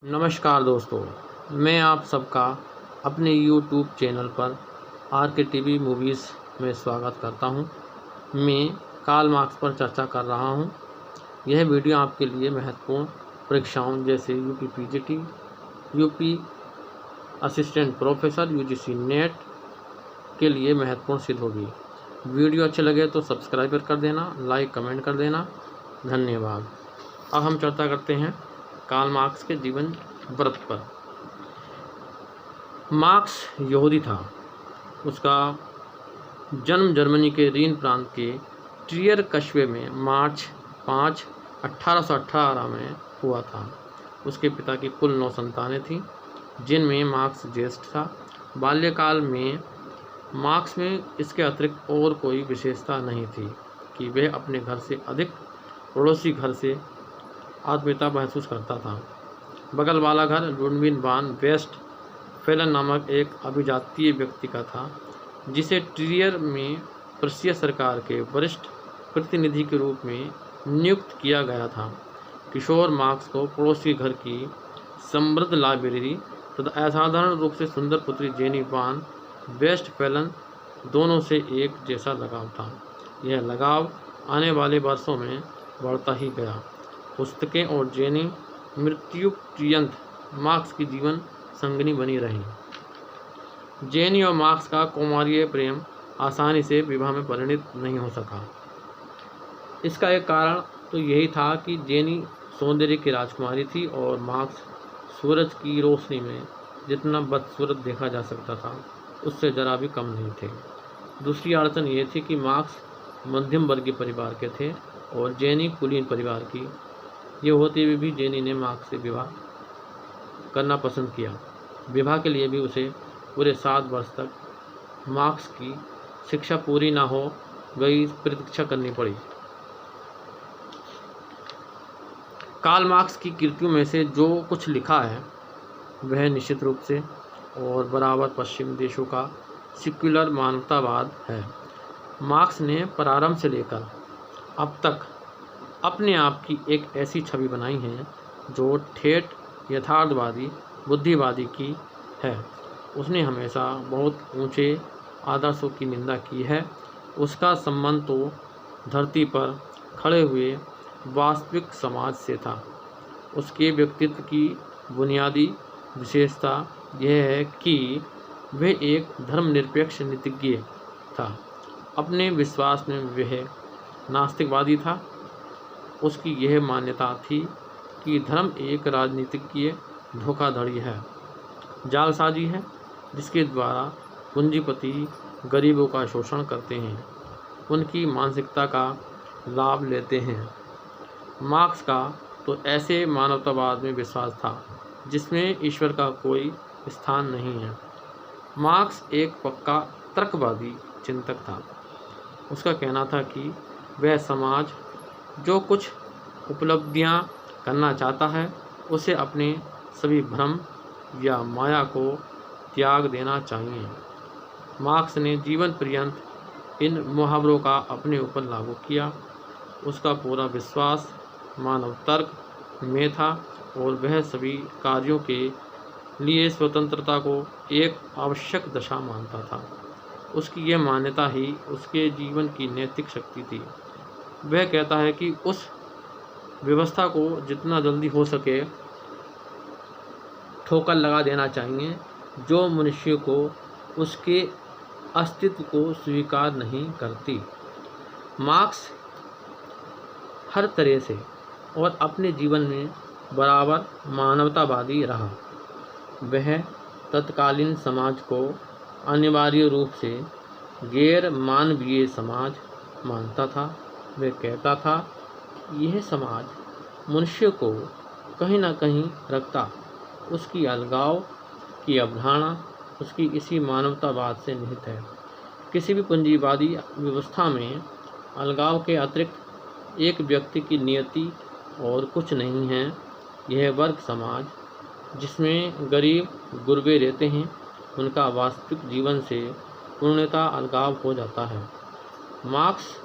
नमस्कार दोस्तों, मैं आप सबका अपने YouTube चैनल पर आर के टीवी मूवीज़ में स्वागत करता हूं। मैं कार्ल मार्क्स पर चर्चा कर रहा हूं। यह वीडियो आपके लिए महत्वपूर्ण परीक्षाओं जैसे UP PGT, UP assistant professor, UGC net के लिए महत्वपूर्ण सिद्ध होगी। वीडियो अच्छे लगे तो सब्सक्राइब कर देना, लाइक कमेंट कर देना। धन्यवाद। अब हम चर्चा करते हैं कार्ल मार्क्स के जीवन व्रत पर। मार्क्स यहूदी था। उसका जन्म जर्मनी के रीन प्रांत के ट्रियर कस्बे में मार्च 5, 1818 में हुआ था। उसके पिता की कुल 9 संतानें थीं, जिनमें मार्क्स ज्येष्ठ था। बाल्यकाल में मार्क्स में इसके अतिरिक्त और कोई विशेषता नहीं थी कि वह अपने घर से अधिक पड़ोसी घर से आत्मीयता महसूस करता था। बगल वाला घर लुडविग वान वेस्ट फेलन नामक एक अभिजातीय व्यक्ति का था, जिसे ट्रियर में प्रूसिया सरकार के वरिष्ठ प्रतिनिधि के रूप में नियुक्त किया गया था। किशोर मार्क्स को पड़ोसी घर की समृद्ध लाइब्रेरी तथा असाधारण रूप से सुंदर पुत्री जेनी वान वेस्ट फेलन दोनों से एक जैसा लगाव था। यह लगाव आने वाले वर्षों में बढ़ता ही गया। पुस्तकें और जेनी मृत्यु पर्यंत मार्क्स की जीवन संगिनी बनी रही। जेनी और मार्क्स का कौमार्य प्रेम आसानी से विवाह में परिणत नहीं हो सका। इसका एक कारण तो यही था कि जेनी सौंदर्य की राजकुमारी थी और मार्क्स सूरज की रोशनी में जितना बदसूरत देखा जा सकता था, उससे जरा भी कम नहीं थे। दूसरी अड़चन ये थी कि मार्क्स मध्यम वर्गीय परिवार के थे और जेनी कुलीन परिवार की। ये होते हुए भी जेनी ने मार्क्स से विवाह करना पसंद किया। विवाह के लिए भी उसे पूरे 7 वर्ष तक मार्क्स की शिक्षा पूरी ना हो गई प्रतीक्षा करनी पड़ी। कार्ल मार्क्स की कृतियों में से जो कुछ लिखा है वह निश्चित रूप से और बराबर पश्चिम देशों का सेक्युलर मानवतावाद है। मार्क्स ने प्रारंभ से लेकर अब तक अपने आप की एक ऐसी छवि बनाई है जो ठेठ यथार्थवादी बुद्धिवादी की है। उसने हमेशा बहुत ऊंचे आदर्शों की निंदा की है। उसका संबंध तो धरती पर खड़े हुए वास्तविक समाज से था। उसके व्यक्तित्व की बुनियादी विशेषता यह है कि वह एक धर्मनिरपेक्ष नीतिज्ञ था। अपने विश्वास में वह नास्तिकवादी था। उसकी यह मान्यता थी कि धर्म एक राजनीतिक धोखाधड़ी है, जालसाजी है, जिसके द्वारा पूंजीपति गरीबों का शोषण करते हैं, उनकी मानसिकता का लाभ लेते हैं। मार्क्स का तो ऐसे मानवतावाद में विश्वास था जिसमें ईश्वर का कोई स्थान नहीं है। मार्क्स एक पक्का तर्कवादी चिंतक था। उसका कहना था कि वह समाज जो कुछ उपलब्धियां करना चाहता है, उसे अपने सभी भ्रम या माया को त्याग देना चाहिए। मार्क्स ने जीवन पर्यंत इन मुहावरों का अपने ऊपर लागू किया। उसका पूरा विश्वास मानव तर्क में था और वह सभी कार्यों के लिए स्वतंत्रता को एक आवश्यक दशा मानता था। उसकी यह मान्यता ही उसके जीवन की नैतिक शक्ति थी। वह कहता है कि उस व्यवस्था को जितना जल्दी हो सके ठोकर लगा देना चाहिए जो मनुष्य को उसके अस्तित्व को स्वीकार नहीं करती। मार्क्स हर तरह से और अपने जीवन में बराबर मानवतावादी रहा। वह तत्कालीन समाज को अनिवार्य रूप से गैर मानवीय समाज मानता था। वह कहता था यह समाज मनुष्य को कहीं न कहीं रखता। उसकी अलगाव की अवधारणा उसकी इसी मानवतावाद से निहित है। किसी भी पूंजीवादी व्यवस्था में अलगाव के अतिरिक्त एक व्यक्ति की नियति और कुछ नहीं है। यह वर्ग समाज जिसमें गरीब गुरबे रहते हैं, उनका वास्तविक जीवन से पूर्णतः अलगाव हो जाता है। मार्क्स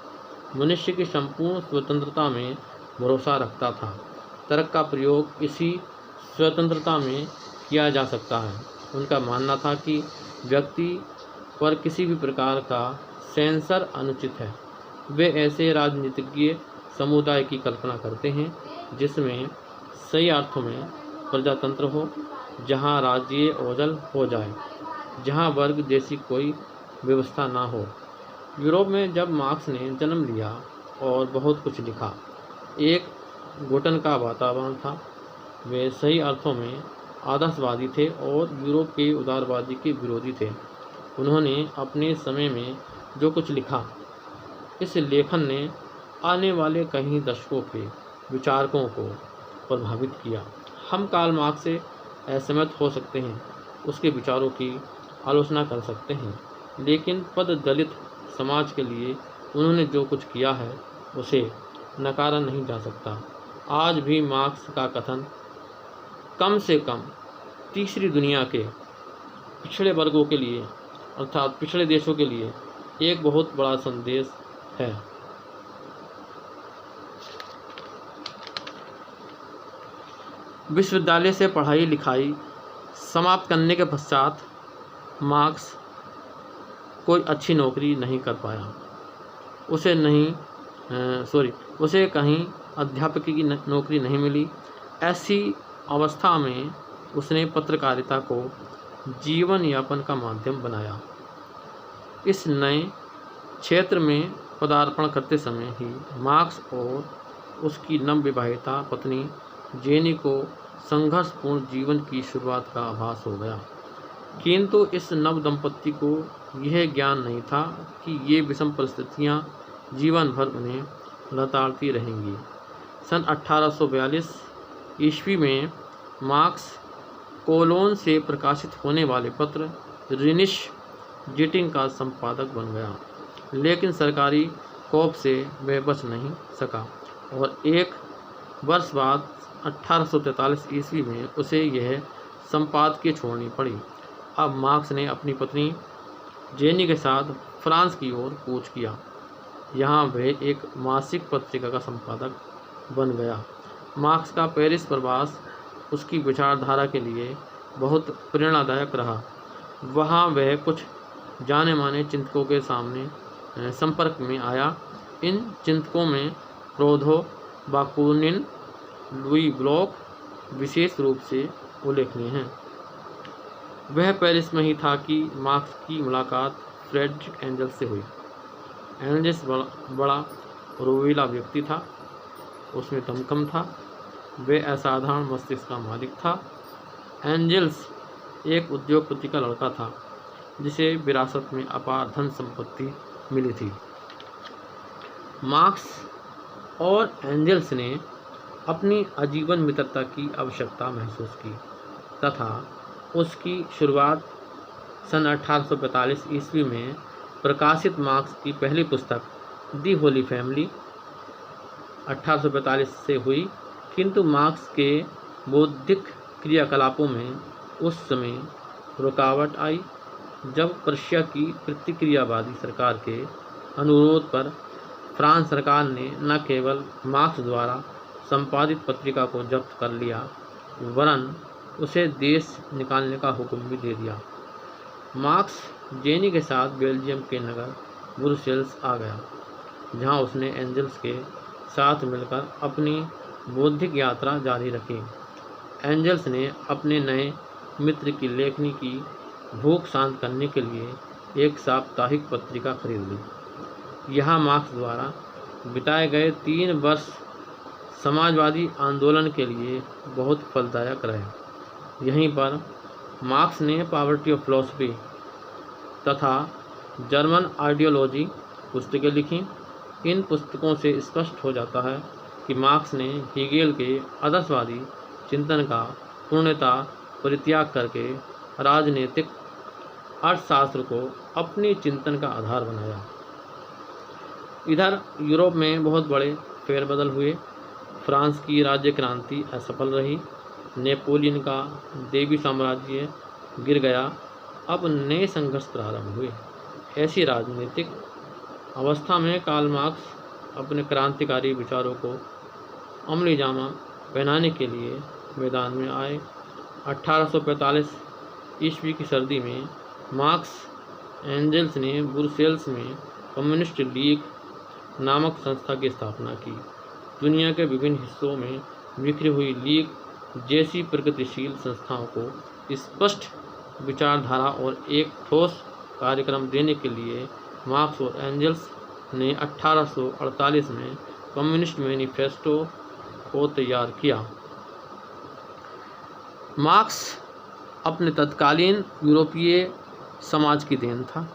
मनुष्य की संपूर्ण स्वतंत्रता में भरोसा रखता था। तर्क का प्रयोग इसी स्वतंत्रता में किया जा सकता है। उनका मानना था कि व्यक्ति पर किसी भी प्रकार का सेंसर अनुचित है। वे ऐसे राजनीतिज्ञ समुदाय की कल्पना करते हैं जिसमें सही अर्थों में प्रजातंत्र हो, जहां राज्य ओझल हो जाए, जहां वर्ग जैसी कोई व्यवस्था ना हो। यूरोप में जब मार्क्स ने जन्म लिया और बहुत कुछ लिखा, एक घुटन का वातावरण था। वे सही अर्थों में आदर्शवादी थे और यूरोप के उदारवादी के विरोधी थे। उन्होंने अपने समय में जो कुछ लिखा, इस लेखन ने आने वाले कई दशकों के विचारकों को प्रभावित किया। हम कार्ल मार्क्स से असहमत हो सकते हैं, उसके विचारों की आलोचना कर सकते हैं, लेकिन पददलित समाज के लिए उन्होंने जो कुछ किया है उसे नकारा नहीं जा सकता। आज भी मार्क्स का कथन कम से कम तीसरी दुनिया के पिछड़े वर्गों के लिए, अर्थात पिछड़े देशों के लिए एक बहुत बड़ा संदेश है। विश्वविद्यालय से पढ़ाई लिखाई समाप्त करने के पश्चात मार्क्स कोई अच्छी नौकरी नहीं कर पाया। उसे कहीं अध्यापक की नौकरी नहीं मिली। ऐसी अवस्था में उसने पत्रकारिता को जीवन यापन का माध्यम बनाया। इस नए क्षेत्र में पदार्पण करते समय ही मार्क्स और उसकी नवविवाहिता पत्नी जेनी को संघर्षपूर्ण जीवन की शुरुआत का आभास हो गया, किंतु इस नव दंपत्ति को यह ज्ञान नहीं था कि ये विषम परिस्थितियां जीवन भर उन्हें लताड़ती रहेंगी। सन 1842 ईस्वी में मार्क्स कोलोन से प्रकाशित होने वाले पत्र रिनिश जीटिंग का संपादक बन गया, लेकिन सरकारी कोप से वह बच नहीं सका और एक वर्ष बाद 1843 ईस्वी में उसे यह संपादकीय छोड़नी पड़ी। अब मार्क्स ने अपनी पत्नी जेनी के साथ फ्रांस की ओर कूच किया। यहाँ वह एक मासिक पत्रिका का संपादक बन गया। मार्क्स का पेरिस प्रवास उसकी विचारधारा के लिए बहुत प्रेरणादायक रहा। वहाँ वह कुछ जाने माने चिंतकों के सामने संपर्क में आया। इन चिंतकों में प्रोधो बाकुनिन, लुई ब्लॉक विशेष रूप से उल्लेखनीय हैं। वह पेरिस में ही था कि मार्क्स की मुलाकात फ्रेडरिक एंजल्स से हुई। एंजल्स बड़ा रोवेला व्यक्ति था, उसमें दमखम था, वह असाधारण मस्तिष्क का मालिक था। एंजल्स एक उद्योगपति का लड़का था जिसे विरासत में अपार धन संपत्ति मिली थी। मार्क्स और एंजल्स ने अपनी आजीवन मित्रता की आवश्यकता महसूस की तथा उसकी शुरुआत सन 1845 ईस्वी में प्रकाशित मार्क्स की पहली पुस्तक दी होली फैमिली 1845 से हुई, किंतु मार्क्स के बौद्धिक क्रियाकलापों में उस समय रुकावट आई जब प्रशिया की प्रतिक्रियावादी सरकार के अनुरोध पर फ्रांस सरकार ने न केवल मार्क्स द्वारा संपादित पत्रिका को जब्त कर लिया, वरन उसे देश निकालने का हुक्म भी दे दिया। मार्क्स जेनी के साथ बेल्जियम के नगर ब्रुसेल्स आ गया, जहां उसने एंजल्स के साथ मिलकर अपनी बौद्धिक यात्रा जारी रखी। एंजल्स ने अपने नए मित्र की लेखनी की भूख शांत करने के लिए एक साप्ताहिक पत्रिका खरीद ली। यहाँ मार्क्स द्वारा बिताए गए 3 वर्ष समाजवादी आंदोलन के लिए बहुत फलदायक रहे। यहीं पर मार्क्स ने पॉवर्टी ऑफ फिलॉसफी तथा जर्मन आइडियोलॉजी पुस्तकें लिखीं। इन पुस्तकों से स्पष्ट हो जाता है कि मार्क्स ने हेगेल के आदर्शवादी चिंतन का पूर्णतः परित्याग करके राजनीतिक अर्थशास्त्र को अपने चिंतन का आधार बनाया। इधर यूरोप में बहुत बड़े फेरबदल हुए। फ्रांस की राज्य क्रांति असफल रही, नेपोलियन का देवी साम्राज्य गिर गया। अब नए संघर्ष प्रारंभ हुए। ऐसी राजनीतिक अवस्था में कार्ल मार्क्स अपने क्रांतिकारी विचारों को अमली जामा पहनाने के लिए मैदान में आए। 1845 ईस्वी की सर्दी में मार्क्स एंजेल्स ने ब्रुसेल्स में कम्युनिस्ट लीग नामक संस्था की स्थापना की। दुनिया के विभिन्न हिस्सों में बिखरी हुई लीग जैसी प्रगतिशील संस्थाओं को स्पष्ट विचारधारा और एक ठोस कार्यक्रम देने के लिए मार्क्स और एंजेल्स ने 1848 में कम्युनिस्ट मैनिफेस्टो को तैयार किया। मार्क्स अपने तत्कालीन यूरोपीय समाज की देन था।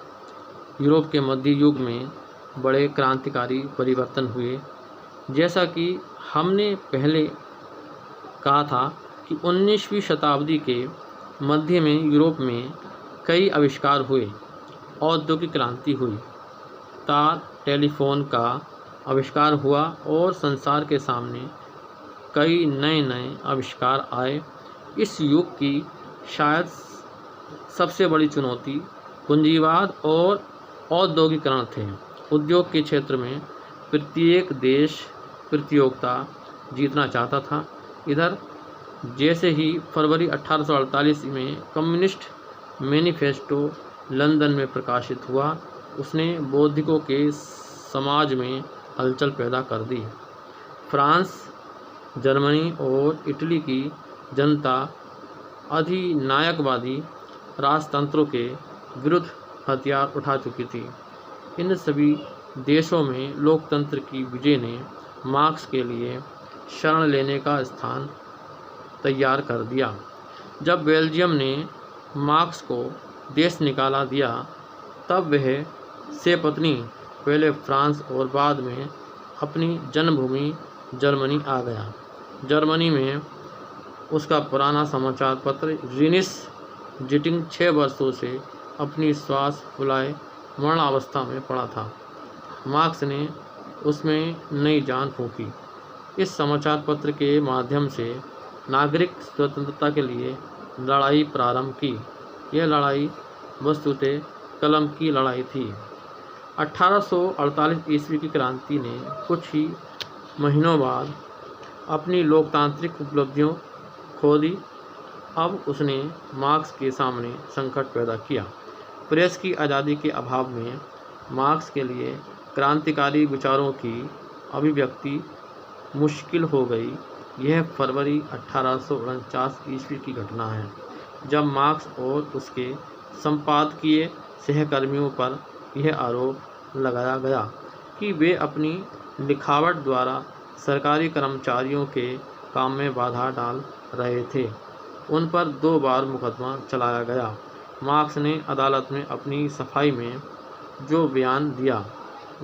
यूरोप के मध्य युग में बड़े क्रांतिकारी परिवर्तन हुए। जैसा कि हमने पहले कहा था कि 19वीं शताब्दी के मध्य में यूरोप में कई आविष्कार हुए। औद्योगिक क्रांति हुई, तार टेलीफोन का आविष्कार हुआ और संसार के सामने कई नए नए आविष्कार आए। इस युग की शायद सबसे बड़ी चुनौती पूंजीवाद और औद्योगिकरण थे। उद्योग के क्षेत्र में प्रत्येक देश प्रतियोगिता जीतना चाहता था। इधर जैसे ही फरवरी 1848 में कम्युनिस्ट मैनिफेस्टो लंदन में प्रकाशित हुआ, उसने बौद्धिकों के समाज में हलचल पैदा कर दी। फ्रांस, जर्मनी और इटली की जनता अधिनायकवादी राजतंत्रों के विरुद्ध हथियार उठा चुकी थी। इन सभी देशों में लोकतंत्र की विजय ने मार्क्स के लिए शरण लेने का स्थान तैयार कर दिया। जब बेल्जियम ने मार्क्स को देश निकाला दिया, तब वह से पत्नी पहले फ्रांस और बाद में अपनी जन्मभूमि जर्मनी आ गया। जर्मनी में उसका पुराना समाचार पत्र रीनिस जीटिंग 6 वर्षों से अपनी श्वास फुलाए मरणावस्था में पड़ा था। मार्क्स ने उसमें नई जान फूंकी। इस समाचार पत्र के माध्यम से नागरिक स्वतंत्रता के लिए लड़ाई प्रारंभ की। यह लड़ाई वस्तुतः कलम की लड़ाई थी। 1848 ईस्वी की क्रांति ने कुछ ही महीनों बाद अपनी लोकतांत्रिक उपलब्धियों खो दी। अब उसने मार्क्स के सामने संकट पैदा किया। प्रेस की आज़ादी के अभाव में मार्क्स के लिए क्रांतिकारी विचारों की अभिव्यक्ति मुश्किल हो गई। यह फरवरी 1849 ईस्वी की घटना है, जब मार्क्स और उसके संपादकीय सहकर्मियों पर यह आरोप लगाया गया कि वे अपनी लिखावट द्वारा सरकारी कर्मचारियों के काम में बाधा डाल रहे थे। उन पर 2 बार मुकदमा चलाया गया। मार्क्स ने अदालत में अपनी सफाई में जो बयान दिया,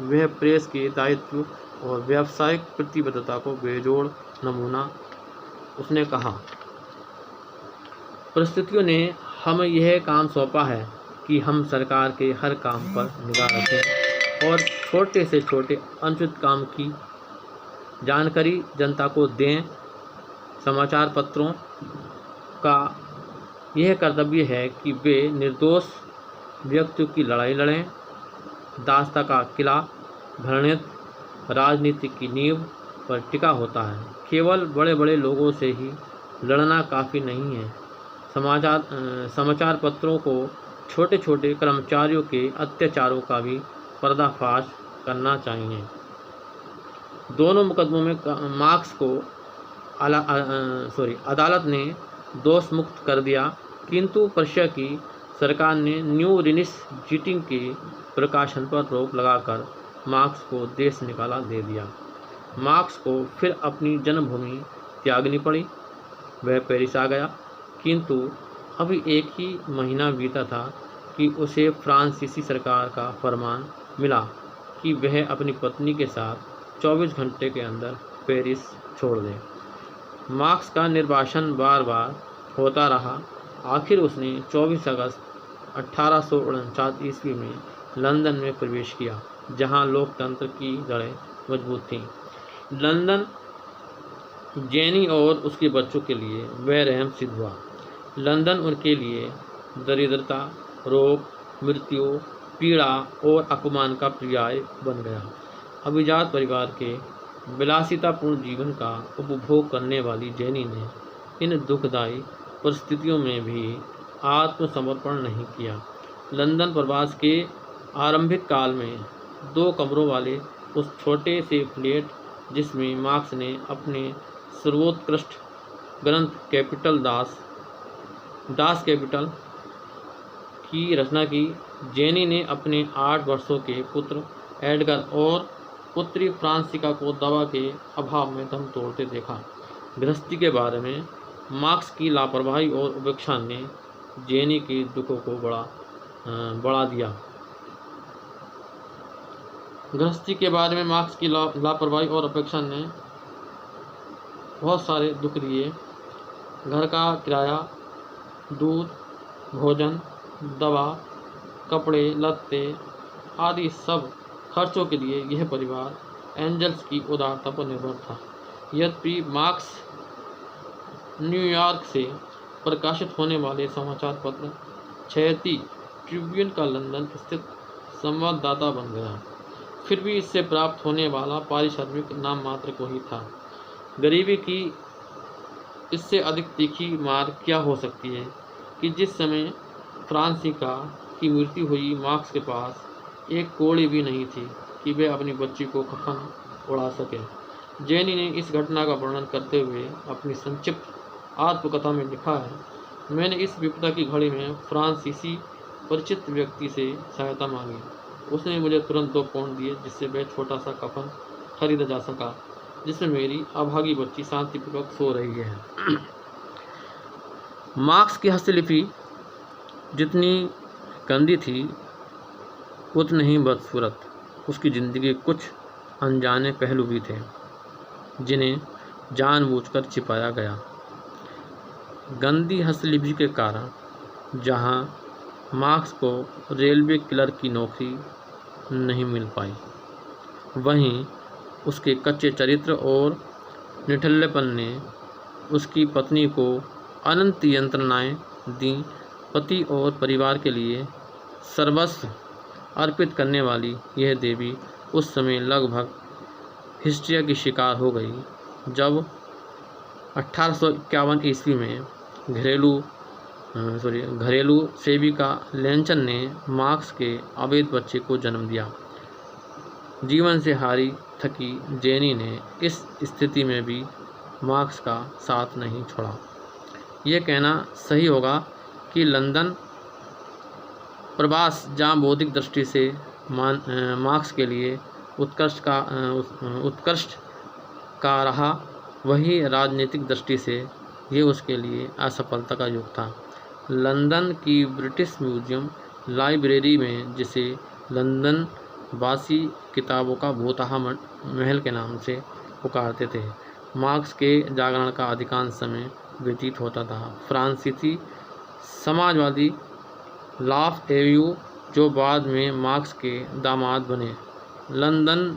वह प्रेस के दायित्व और व्यावसायिक प्रतिबद्धता को बेजोड़ नमूना। उसने कहा, परिस्थितियों ने हमें यह काम सौंपा है कि हम सरकार के हर काम पर निगाह रखें और छोटे से छोटे अनुचित काम की जानकारी जनता को दें। समाचार पत्रों का यह कर्तव्य है कि वे निर्दोष व्यक्तियों की लड़ाई लड़ें। दास्ता का किला घृणित राजनीति की नींव पर टिका होता है। केवल बड़े बड़े लोगों से ही लड़ना काफ़ी नहीं है। समाचार पत्रों को छोटे छोटे कर्मचारियों के अत्याचारों का भी पर्दाफाश करना चाहिए। दोनों मुकदमों में मार्क्स को अदालत ने दोष मुक्त कर दिया, किंतु प्रशिया की सरकार ने न्यू रीनिस जीटिंग के प्रकाशन पर रोक लगाकर मार्क्स को देश निकाला दे दिया। मार्क्स को फिर अपनी जन्मभूमि त्यागनी पड़ी। वह पेरिस आ गया, किंतु अभी एक ही महीना बीता था कि उसे फ्रांसीसी सरकार का फरमान मिला कि वह अपनी पत्नी के साथ 24 घंटे के अंदर पेरिस छोड़ दे। मार्क्स का निर्वासन बार बार होता रहा। आखिर उसने 24 अगस्त 1849 ईस्वी में लंदन में प्रवेश किया, जहां लोकतंत्र की जड़ें मजबूत थीं। लंदन जेनी और उसके बच्चों के लिए बेरहम सिद्ध हुआ। लंदन उनके लिए दरिद्रता, रोग, मृत्यु, पीड़ा और अपमान का पर्याय बन गया। अभिजात परिवार के विलासितापूर्ण जीवन का उपभोग करने वाली जेनी ने इन दुखदायी परिस्थितियों में भी आत्मसमर्पण नहीं किया। लंदन प्रवास के आरंभिक काल में 2 कमरों वाले उस छोटे से फ्लैट जिसमें मार्क्स ने अपने सर्वोत्कृष्ट ग्रंथ कैपिटल दास कैपिटल की रचना की, जेनी ने अपने 8 वर्षों के पुत्र एडगर और पुत्री फ्रांसिका को दवा के अभाव में दम तोड़ते देखा। गृहस्थी के बारे में मार्क्स की लापरवाही और उपेक्षा ने जेनी के दुखों को बढ़ा दिया। गृहस्थी के बारे में मार्क्स की लापरवाही और उपेक्षा ने बहुत सारे दुख दिए। घर का किराया, दूध, भोजन, दवा, कपड़े लत्ते आदि सब खर्चों के लिए यह परिवार एंजल्स की उदारता पर निर्भर था। यद्यपि मार्क्स न्यूयॉर्क से प्रकाशित होने वाले समाचार पत्र छैती ट्रिब्यून का लंदन स्थित संवाददाता बन गया, फिर भी इससे प्राप्त होने वाला पारिश्रमिक नाम मात्र को ही था। गरीबी की इससे अधिक तीखी मार क्या हो सकती है कि जिस समय फ्रांसिका की मृत्यु हुई, मार्क्स के पास एक कौड़ी भी नहीं थी कि वे अपनी बच्ची को कफन उड़ा सके। जेनी ने इस घटना का वर्णन करते हुए अपनी संक्षिप्त आत्मकथा में लिखा है, मैंने इस विपदा की घड़ी में फ्रांसीसी परिचित व्यक्ति से सहायता मांगी। उसने मुझे तुरंत 2 पाउंड दिए जिससे वह छोटा सा कफन खरीदा जा सका जिसमें मेरी अभागी बच्ची शांतिपूर्वक सो रही है। मार्क्स की हस्तलिपि जितनी गंदी थी उतनी ही बदसूरत उसकी ज़िंदगी कुछ अनजाने पहलू भी थे जिन्हें जानबूझकर छिपाया गया। गंदी हस्तलिपि के कारण जहां मार्क्स को रेलवे क्लर्क की नौकरी नहीं मिल पाई, वहीं उसके कच्चे चरित्र और निठल्लेपन ने उसकी पत्नी को अनंत यंत्रणाएं दी। पति और परिवार के लिए सर्वस्व अर्पित करने वाली यह देवी उस समय लगभग हिस्ट्रिया की शिकार हो गई जब 1851 ईस्वी में घरेलू सेविका लेंचन ने मार्क्स के अवैध बच्चे को जन्म दिया। जीवन से हारी थकी जेनी ने इस स्थिति में भी मार्क्स का साथ नहीं छोड़ा। यह कहना सही होगा कि लंदन प्रवास जहाँ बौद्धिक दृष्टि से मार्क्स के लिए उत्कृष्ट का रहा, वही राजनीतिक दृष्टि से ये उसके लिए असफलता का युग था। लंदन की ब्रिटिश म्यूजियम लाइब्रेरी में, जिसे लंदन वासी किताबों का भूतहा महल के नाम से पुकारते थे, मार्क्स के जागरण का अधिकांश समय व्यतीत होता था। फ्रांसीसी समाजवादी लाफ एव्यू, जो बाद में मार्क्स के दामाद बने, लंदन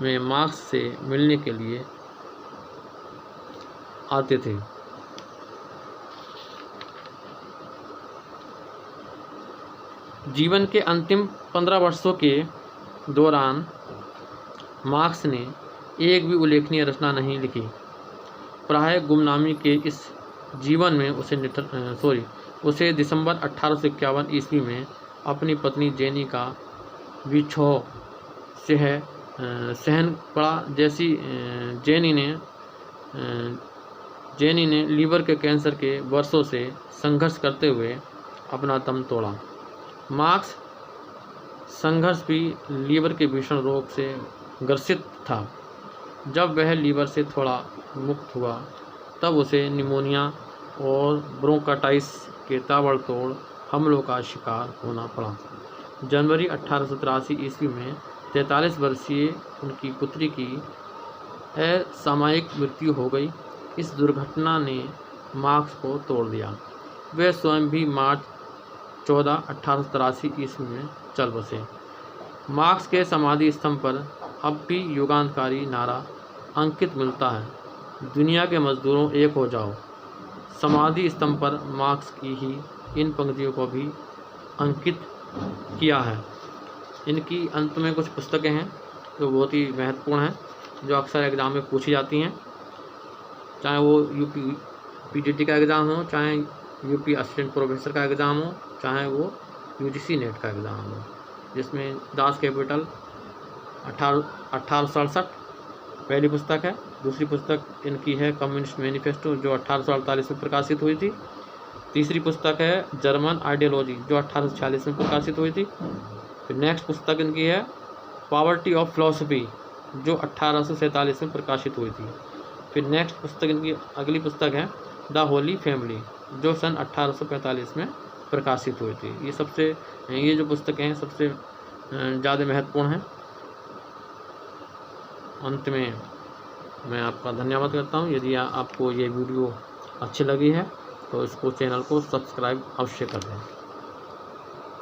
में मार्क्स से मिलने के लिए आते थे। जीवन के अंतिम 15 वर्षों के दौरान मार्क्स ने एक भी उल्लेखनीय रचना नहीं लिखी। प्रायः गुमनामी के इस जीवन में उसे दिसंबर 1851 ईस्वी में अपनी पत्नी जेनी का विछोह सहन पड़ा। जेनी ने लीवर के कैंसर के वर्षों से संघर्ष करते हुए अपना दम तोड़ा। मार्क्स संघर्ष भी लीवर के भीषण रोग से ग्रसित था। जब वह लीवर से थोड़ा मुक्त हुआ तब उसे निमोनिया और ब्रोंकाइटिस के ताबड़तोड़ हमलों का शिकार होना पड़ा। जनवरी 1883 ईस्वी में 43 वर्षीय उनकी पुत्री की असामयिक मृत्यु हो गई। इस दुर्घटना ने मार्क्स को तोड़ दिया। वे स्वयं भी मार्च 14, 1883 ईस्वी में चल बसे। मार्क्स के समाधि स्तंभ पर अब भी युगांतकारी नारा अंकित मिलता है, दुनिया के मजदूरों एक हो जाओ। समाधि स्तंभ पर मार्क्स की ही इन पंक्तियों को भी अंकित किया है। इनकी अंत में कुछ पुस्तकें हैं जो बहुत ही महत्वपूर्ण हैं, जो अक्सर एग्जाम में पूछी जाती हैं, चाहे वो यूपी पीटीटी का एग्ज़ाम हो, चाहे यूपी असिस्टेंट प्रोफेसर का एग्ज़ाम हो, चाहे वो यूजीसी नेट का एग्ज़ाम हो, जिसमें दास कैपिटल 1867 पहली पुस्तक है। दूसरी पुस्तक इनकी है कम्युनिस्ट मैनिफेस्टो, जो 1848 में प्रकाशित हुई थी। तीसरी पुस्तक है जर्मन आइडियोलॉजी, जो 1846 में प्रकाशित हुई थी। फिर नेक्स्ट पुस्तक इनकी है पॉवर्टी ऑफ फिलॉसफी, जो 1847 में प्रकाशित हुई थी। फिर नेक्स्ट पुस्तक इनकी अगली पुस्तक है द होली फैमिली, जो सन 1845 में प्रकाशित हुई थी। ये जो पुस्तकें हैं सबसे ज़्यादा महत्वपूर्ण हैं। अंत में मैं आपका धन्यवाद करता हूँ। यदि आपको ये वीडियो अच्छी लगी है तो इसको चैनल को सब्सक्राइब अवश्य कर दें।